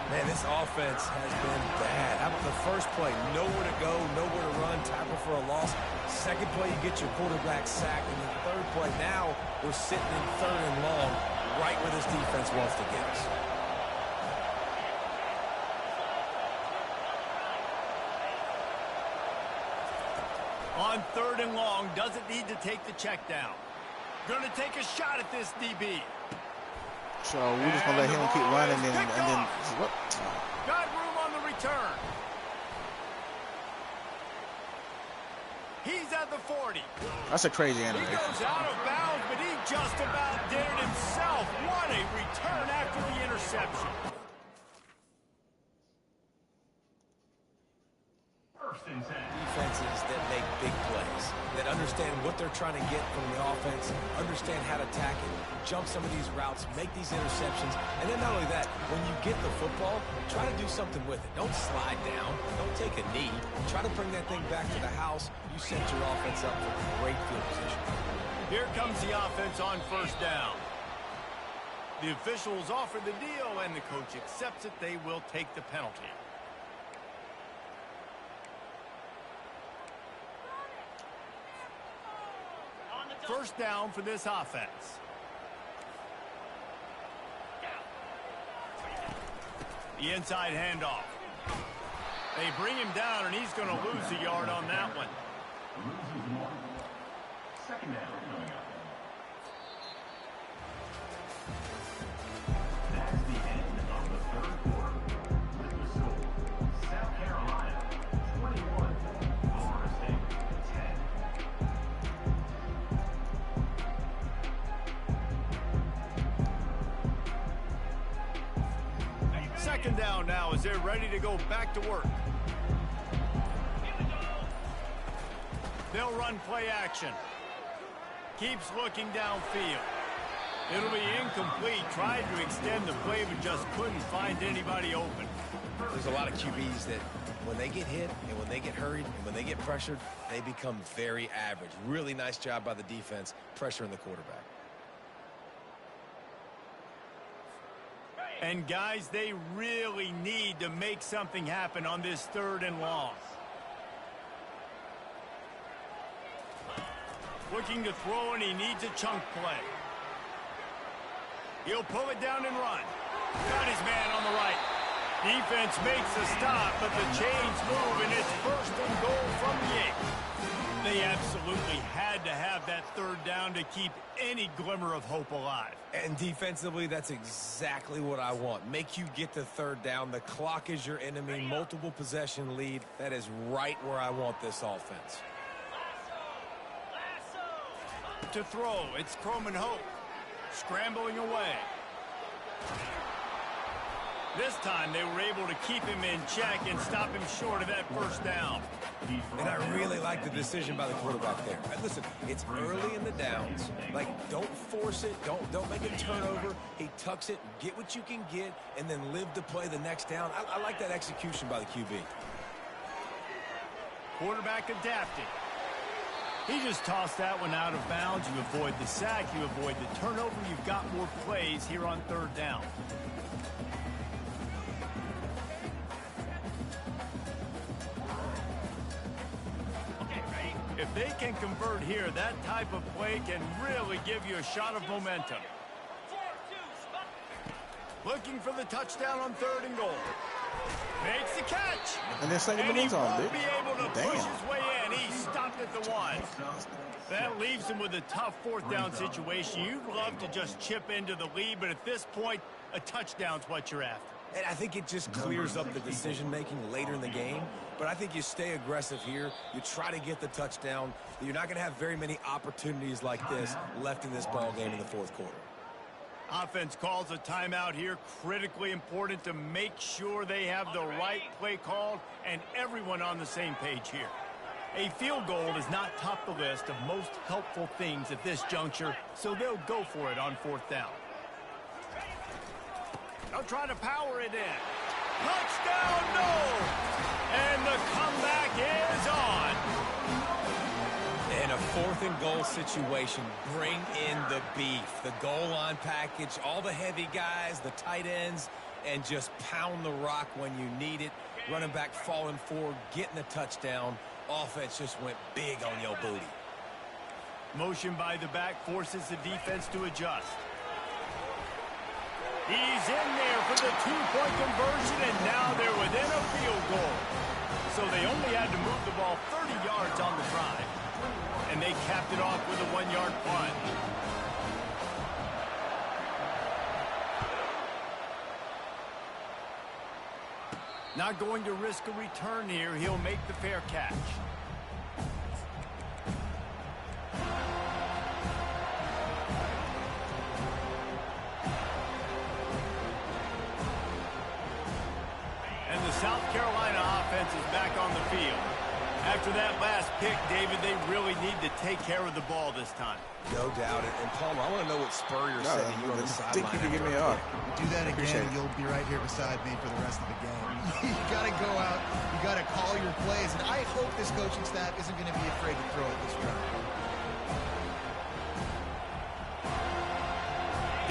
Speaker 3: Man, this offense has been bad. How about the first play? Nowhere to go, nowhere to run, tackle for a loss. Second play, you get your quarterback sacked. And the third play, now we're sitting in 3rd and long, right where this defense wants to get us.
Speaker 1: On 3rd and long, doesn't need to take the check down. Going to take a shot at this DB.
Speaker 17: So we're just gonna let him keep running and then what?
Speaker 1: Got room on the return. He's at the 40.
Speaker 17: That's a crazy animation.
Speaker 1: He goes out of bounds, but he just about did it himself. What a return after the interception.
Speaker 3: Defenses that make big plays, that understand what they're trying to get from the offense, understand how to attack it, jump some of these routes, make these interceptions, and then not only that, when you get the football, try to do something with it. Don't slide down. Don't take a knee. Try to bring that thing back to the house. You set your offense up for great field position.
Speaker 1: Here comes the offense on first down. The officials offer the deal, and the coach accepts it. They will take the penalty. First down for this offense. The inside handoff. They bring him down, and he's going to lose a yard on that one.
Speaker 18: Second down coming up. That's the end of the third quarter. With the score, South Carolina 21, Florida State 10.
Speaker 1: Second down now as they're ready to go back to work. They'll run play action. Keeps looking downfield. It'll be incomplete. Tried to extend the play, but just couldn't find anybody open.
Speaker 3: There's a lot of QBs that when they get hit and when they get hurried and when they get pressured, they become very average. Really nice job by the defense pressuring the quarterback.
Speaker 1: And guys, they really need to make something happen on this 3rd and long. Looking to throw, and he needs a chunk play. He'll pull it down and run. Got his man on the right. Defense makes a stop, but the chains move, and it's 1st and goal from the 8. They absolutely had to have that 3rd down to keep any glimmer of hope alive.
Speaker 3: And defensively, that's exactly what I want. Make you get the 3rd down. The clock is your enemy. Multiple possession lead. That is right where I want this offense.
Speaker 1: To throw, it's Croman Hope. Scrambling away. This time they were able to keep him in check and stop him short of that 1st down.
Speaker 3: And I really like the decision by the quarterback there. And listen, it's early in the downs. Like, don't force it. Don't make a turnover. He tucks it, get what you can get, and then live to play the next down. I like that execution by the QB.
Speaker 1: Quarterback adapting. He just tossed that one out of bounds. You avoid the sack. You avoid the turnover. You've got more plays here on 3rd down. If they can convert here, that type of play can really give you a shot of momentum. Looking for the touchdown on 3rd and goal. Makes the catch.
Speaker 17: And then second
Speaker 1: and he
Speaker 17: minutes on,
Speaker 1: won't be able to
Speaker 17: Damn.
Speaker 1: push his way in. He stopped at the 1. That leaves him with a tough 4th down situation. You'd love to just chip into the lead, but at this point, a touchdown's what you're after.
Speaker 3: And I think it just clears up the decision-making later in the game. But I think you stay aggressive here. You try to get the touchdown. You're not going to have very many opportunities like this left in this ball game in the 4th quarter.
Speaker 1: Offense calls a timeout here. Critically important to make sure they have the right play called and everyone on the same page here. A field goal does not top the list of most helpful things at this juncture, so they'll go for it on 4th down. They'll try to power it in. Touchdown, no! And the comeback is on.
Speaker 3: In a 4th and goal situation, bring in the beef. The goal line package, all the heavy guys, the tight ends, and just pound the rock when you need it. Running back falling forward, getting the touchdown. Offense just went big on your booty.
Speaker 1: Motion by the back forces the defense to adjust. He's in there for the 2-point conversion, and now they're within a field goal. So they only had to move the ball 30 yards on the drive. And they capped it off with a 1-yard punt. Not going to risk a return here. He'll make the fair catch. And the South Carolina offense is back on the field. After that last pick, David, they really need to take care of the ball this time.
Speaker 3: No doubt. And Palmer, I want to know what Spurrier said to you on the sideline.
Speaker 17: I think you can give me up.
Speaker 2: Do that again, and you'll be right here beside me for the rest of the game. You got to go out. You got to call your plays. And I hope this coaching staff isn't going to be afraid to throw it this round.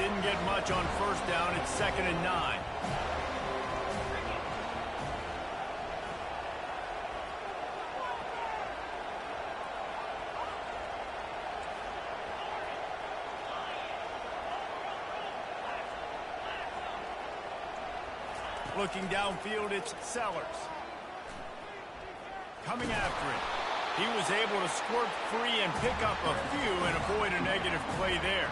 Speaker 1: Didn't get much on first down. It's 2nd and 9. Looking downfield, it's Sellers. Coming after it. He was able to squirt free and pick up a few and avoid a negative play there.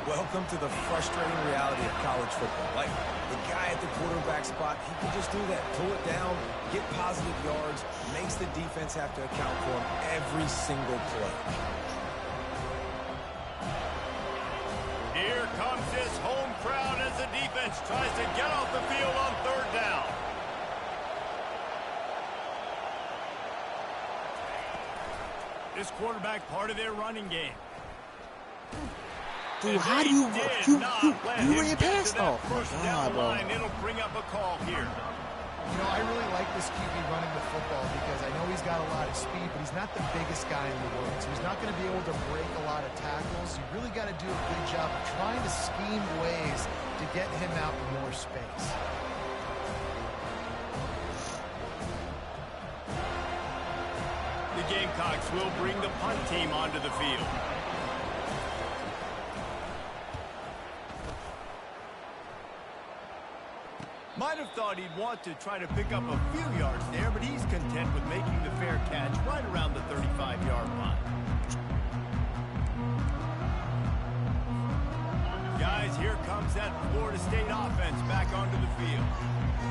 Speaker 3: Welcome to the frustrating reality of college football. Like, the guy at the quarterback spot, he can just do that. Pull it down, get positive yards, makes the defense have to account for him every single play.
Speaker 1: Here comes this home crowd as the defense tries to get off the field on 3rd down. This quarterback part of their running game.
Speaker 17: Dude, how do you ran past? Oh, my God, bro.
Speaker 1: It'll bring up a call here.
Speaker 2: You know, I really like this QB running the football because I know he's got a lot of speed, but he's not the biggest guy in the world. So he's not going to be able to break a lot of tackles. You really got to do a good job of trying to scheme ways to get him out in more space.
Speaker 1: The Gamecocks will bring the punt team onto the field. Might have thought he'd want to try to pick up a few yards there, but he's content with making the fair catch right around the 35-yard line. Guys, here comes that Florida State offense back onto the field.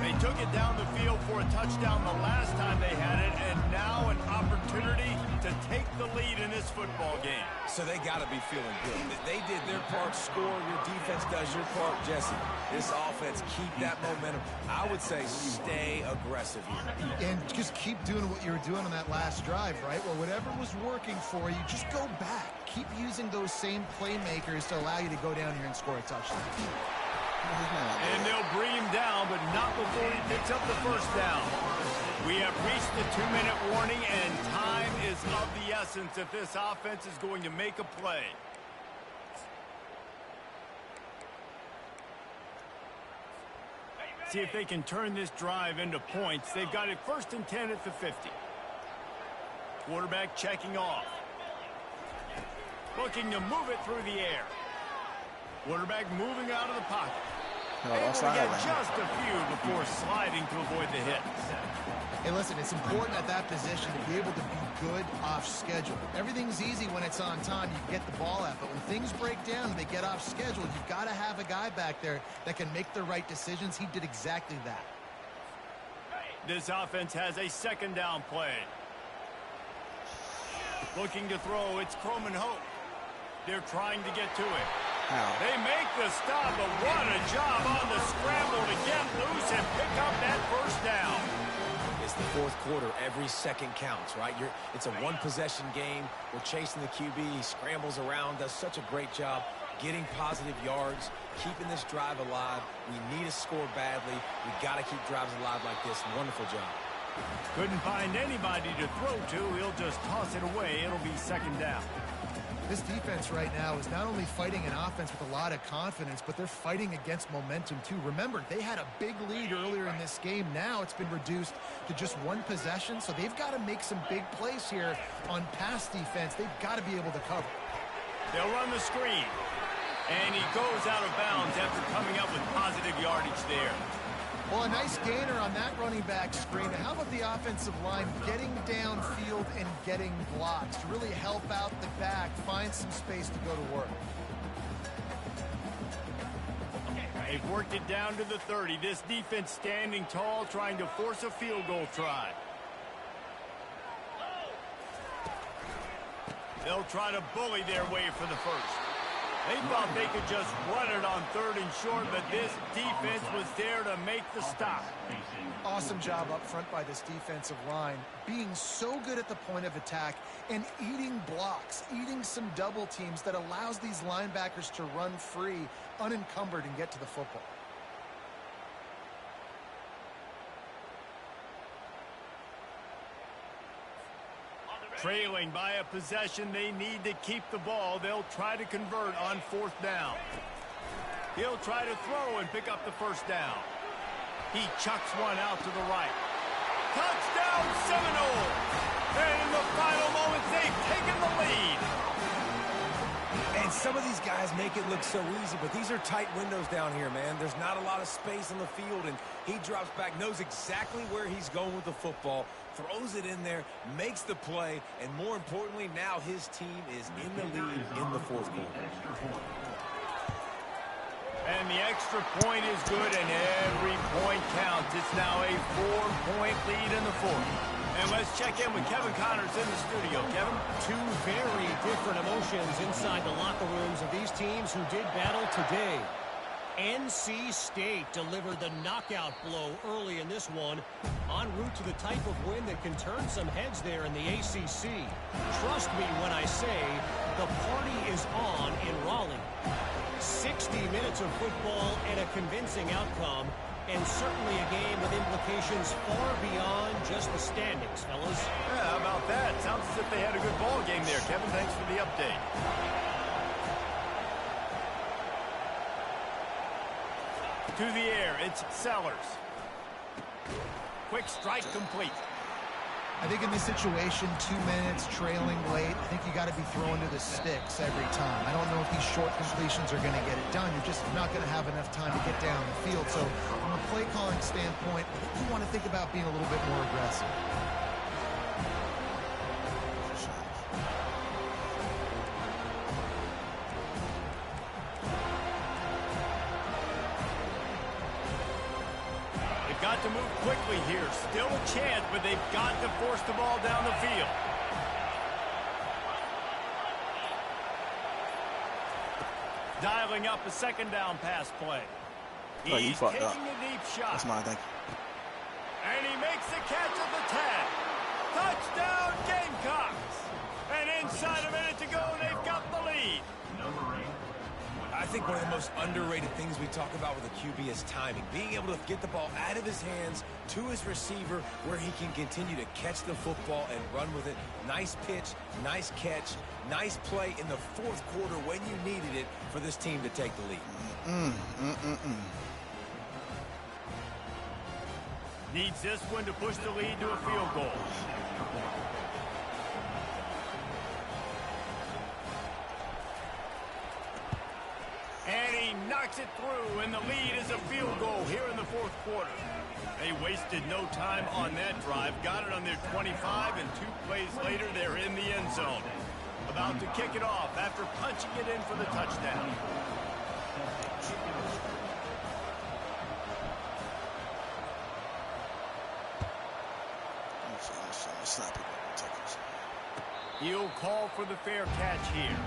Speaker 1: They took it down the field for a touchdown the last time they had it, and now an opportunity to take the lead in this football game.
Speaker 3: So they got to be feeling good. They did their part, score. Your defense does your part, Jesse. This offense, keep that momentum. I would say stay aggressive here.
Speaker 2: And just keep doing what you were doing on that last drive, right? Well, whatever was working for you, just go back. Keep using those same playmakers to allow you to go down here and score a touchdown.
Speaker 1: And they'll bring him down, but not before he picks up the first down. We have reached the 2-minute warning, and time is of the essence if this offense is going to make a play. See if they can turn this drive into points. They've got it 1st and 10 at the 50. Quarterback checking off. Looking to move it through the air. Quarterback moving out of the pocket. Able to get just a few before sliding to avoid the hit.
Speaker 2: Hey, listen, it's important at that position to be able to be good off schedule. Everything's easy when it's on time. You get the ball out. But when things break down and they get off schedule, you've got to have a guy back there that can make the right decisions. He did exactly that.
Speaker 1: This offense has a 2nd down play. Looking to throw, it's Croman Hope. They're trying to get to it. They make the stop, but what a job on the scramble to get loose and pick up that 1st down.
Speaker 3: It's the 4th quarter. Every second counts, right? It's a one-possession game. We're chasing the QB. He scrambles around, does such a great job getting positive yards, keeping this drive alive. We need a score badly. We got to keep drives alive like this. Wonderful job.
Speaker 1: Couldn't find anybody to throw to. He'll just toss it away. It'll be 2nd down.
Speaker 2: This defense right now is not only fighting an offense with a lot of confidence, but they're fighting against momentum too. Remember, they had a big lead earlier in this game. Now it's been reduced to just 1 possession, so they've got to make some big plays here on pass defense. They've got to be able to cover.
Speaker 1: They'll run the screen, and he goes out of bounds after coming up with positive yardage there.
Speaker 2: Well, a nice gainer on that running back screen. How about the offensive line getting downfield and getting blocks to really help out the back, find some space to go to work?
Speaker 1: They've worked it down to the 30. This defense standing tall, trying to force a field goal try. They'll try to bully their way for the first. They thought they could just run it on 3rd and short, but this defense was there to make the stop.
Speaker 2: Awesome job up front by this defensive line, being so good at the point of attack and eating blocks, eating some double teams that allows these linebackers to run free, unencumbered, and get to the football.
Speaker 1: Trailing by a possession, they need to keep the ball. They'll try to convert on 4th down. He'll try to throw and pick up the first down. He chucks one out to the right. Touchdown Seminoles! And in the final moments, they've taken the lead.
Speaker 3: And some of these guys make it look so easy, but these are tight windows down here, man. There's not a lot of space on the field, and he drops back, knows exactly where he's going with the football, throws it in there, makes the play, and more importantly, now his team is in the lead in the 4th quarter.
Speaker 1: And the extra point is good, and every point counts. It's now a 4-point lead in the 4th. And let's check in with Kevin Connors in the studio. Kevin?
Speaker 4: Two very different emotions inside the locker rooms of these teams who did battle today. NC State delivered the knockout blow early in this one, en route to the type of win that can turn some heads there in the ACC. Trust me when I say the party is on in Raleigh. 60 minutes of football and a convincing outcome, and certainly a game with implications far beyond just the standings, fellas.
Speaker 1: Yeah, how about that? Sounds as if they had a good ball game there. Kevin, thanks for the update. To the air, it's Sellers. Quick strike complete.
Speaker 2: I think in this situation, 2 minutes, trailing late, I think you got to be throwing to the sticks every time. I don't know if these short completions are going to get it done. You're just not going to have enough time to get down the field. So from a play calling standpoint, you want to think about being a little bit more aggressive.
Speaker 1: Got to move quickly here. Still a chance, but they've got to force the ball down the field. Dialing up a 2nd down pass play. He's taking a deep shot.
Speaker 17: That's mine, thank you.
Speaker 1: And he makes the catch at the 10. Touchdown Gamecocks! And inside a minute to go, they've got the lead.
Speaker 3: I think one of the most underrated things we talk about with a QB is timing. Being able to get the ball out of his hands to his receiver where he can continue to catch the football and run with it. Nice pitch, nice catch, nice play in the 4th quarter when you needed it for this team to take the lead.
Speaker 1: Needs this one to push the lead to a field goal. And he knocks it through, and the lead is a field goal here in the 4th quarter. They wasted no time on that drive. Got it on their 25, and 2 plays later, they're in the end zone. About to kick it off after punching it in for the touchdown. He'll call for the fair catch here.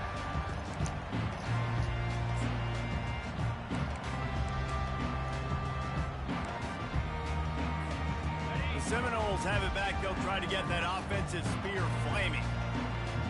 Speaker 1: Seminoles have it back. They'll try to get that offensive spear flaming.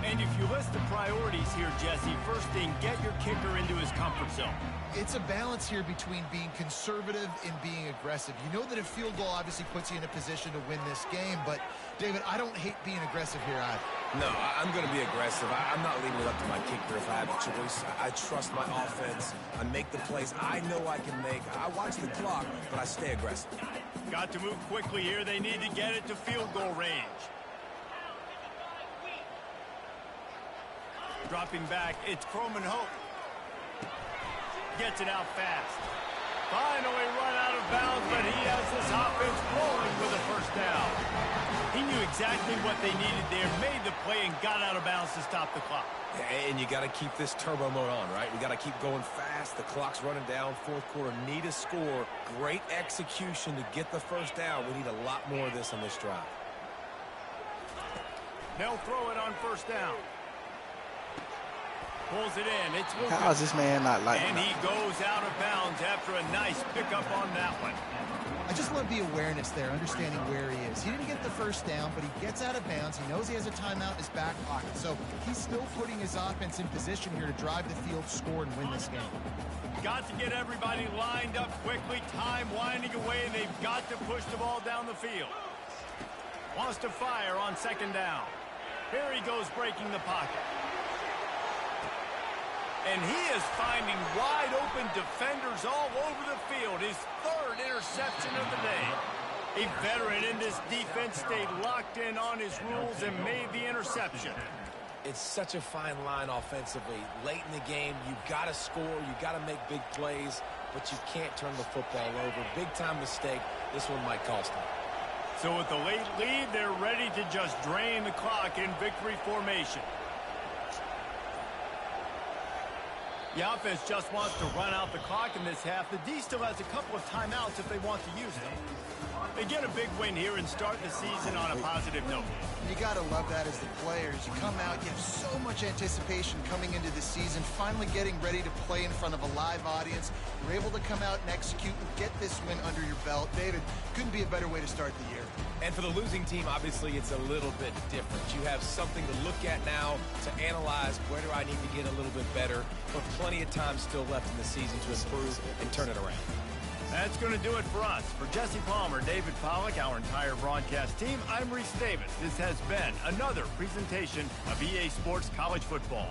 Speaker 1: And if you list the priorities here, Jesse, first thing, get your kicker into his comfort zone.
Speaker 2: It's a balance here between being conservative and being aggressive. You know that a field goal obviously puts you in a position to win this game, but, David, I don't hate being aggressive here either.
Speaker 3: No, I'm going to be aggressive. I'm not leaving it up to my kicker if I have a choice. I trust my offense. I make the plays I know I can make. I watch the clock, but I stay aggressive.
Speaker 1: Got to move quickly here. They need to get it to field goal range. Dropping back, it's Croman Hope. Gets it out fast. Finally run out of bounds, but he has this offense rolling with a first down. He knew exactly what they needed there, made the play, and got out of bounds to stop the clock.
Speaker 3: And you got to keep this turbo mode on, right? We got to keep going fast. The clock's running down. Fourth quarter, need a score. Great execution to get the first down. We need a lot more of this on this drive.
Speaker 1: They'll throw it on first down. Pulls it in. It's Lucas.
Speaker 17: How is this man not like
Speaker 1: And he goes out of bounds after a nice pickup on that one.
Speaker 2: I just love the awareness there, understanding where he is. He didn't get the first down, but he gets out of bounds. He knows he has a timeout in his back pocket. So he's still putting his offense in position here to drive the field, score, and win this game.
Speaker 1: Got to get everybody lined up quickly. Time winding away. They've got to push the ball down the field. Wants to fire on second down. Here he goes breaking the pocket. And he is finding wide open defenders all over the field. His third interception of the day. A veteran in this defense stayed locked in on his rules and made the interception.
Speaker 3: It's such a fine line offensively. Late in the game, you got to score, you got to make big plays, but you can't turn the football over. Big time mistake. This one might cost them.
Speaker 1: So with the late lead, they're ready to just drain the clock in victory formation. The offense just wants to run out the clock in this half. The D still has a couple of timeouts if they want to use them. They get a big win here and start the season on a positive note.
Speaker 2: You got to love that as the players. You come out, you have so much anticipation coming into the season, finally getting ready to play in front of a live audience. You're able to come out and execute and get this win under your belt. David, couldn't be a better way to start the year.
Speaker 3: And for the losing team, obviously, it's a little bit different. You have something to look at now to analyze where do I need to get a little bit better, but plenty of time still left in the season to improve and turn it around.
Speaker 1: That's going to do it for us. For Jesse Palmer, David Pollack, our entire broadcast team, I'm Reese Davis. This has been another presentation of EA Sports College Football.